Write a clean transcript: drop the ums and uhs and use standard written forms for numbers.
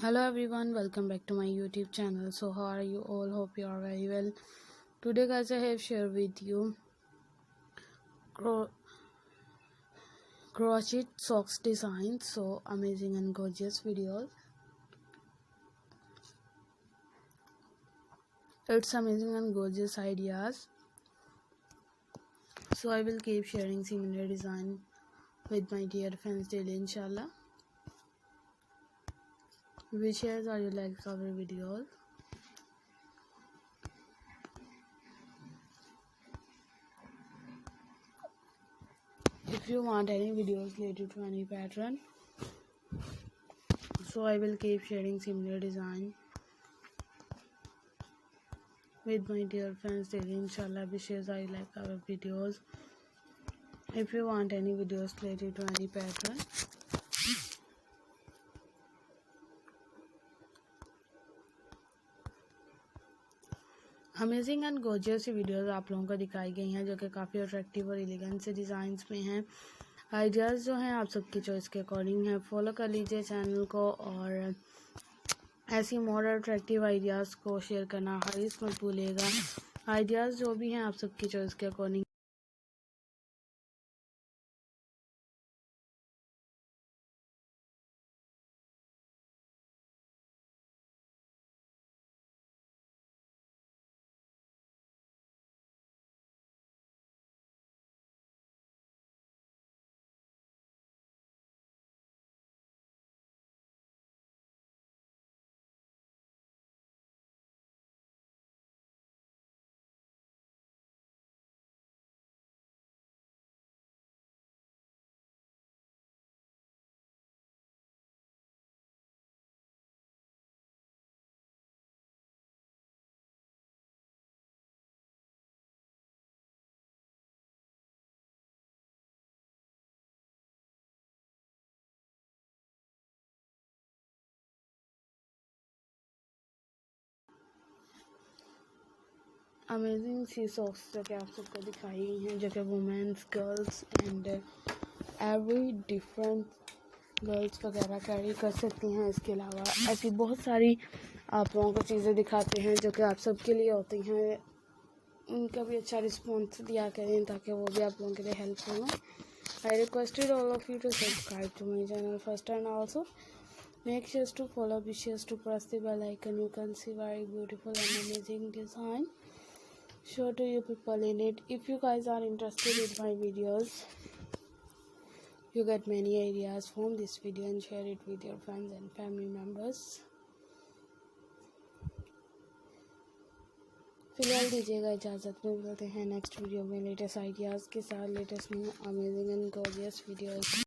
Hello everyone, welcome back to my YouTube channel. So how are you all? Hope you are very well. Today guys, I have shared with you crochet socks designs. So amazing and gorgeous videos. It's amazing and gorgeous ideas. So I will keep sharing similar design with my dear friends daily, inshallah. Which shares are you like our videos? If you want any videos related to any pattern, so I will keep sharing similar design with my dear friends daily, inshallah. Wishes I like our videos. If you want any videos related to any pattern, amazing and gorgeous videos आप लोगों को दिखाई गई हैं जो कि काफ़ी attractive और एलिगेंट से डिज़ाइंस में हैं. आइडियाज़ जो हैं आप सबकी चॉइस के अकॉर्डिंग हैं. फॉलो कर लीजिए चैनल को और ऐसी मोर अट्रैक्टिव आइडियाज़ को शेयर करना हरीस मत भूलिएगा. आइडियाज़ जो भी हैं आप सबकी चॉइस के अकॉर्डिंग. अमेजिंग सी सॉक्स जो कि आप सबको दिखाई गई हैं जो कि women's girls and every different girls वगैरह कैरी कर सकती हैं. इसके अलावा ऐसी बहुत सारी आप लोगों को चीज़ें दिखाते हैं जो कि आप सबके लिए होती हैं. उनका भी अच्छा रिस्पॉन्स दिया करें ताकि वो भी आप लोगों के लिए हेल्पफुल हो. I requested all of you to subscribe to my channel first and also make sure to follow, be sure to press the bell icon. You can see very beautiful and amazing design show to you people in it. If you guys are interested in my videos, you get many ideas from this video and share it with your friends and family members. फिलहाल दीजिएगा इजाज़त में. मिलते हैं next video में latest ideas के साथ, latest new amazing and gorgeous videos.